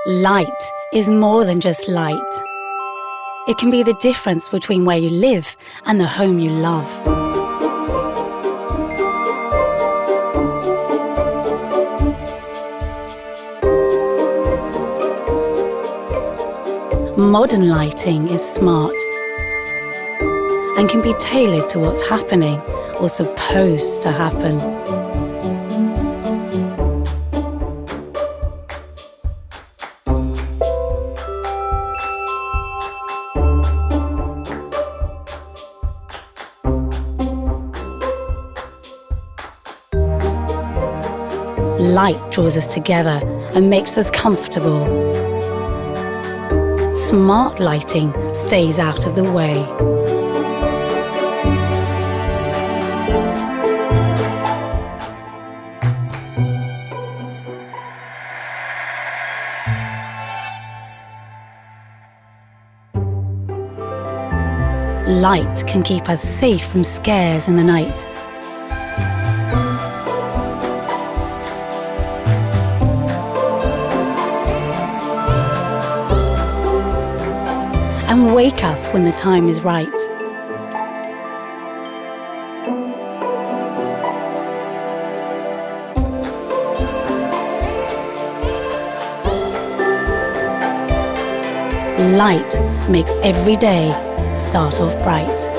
Light is more than just light. It can be the difference between where you live and the home you love. Modern lighting is smart and can be tailored to what's happening or supposed to happen. Light draws us together and makes us comfortable. Smart lighting stays out of the way. Light can keep us safe from scares in the night. And wake us when the time is right. Light makes every day start off bright.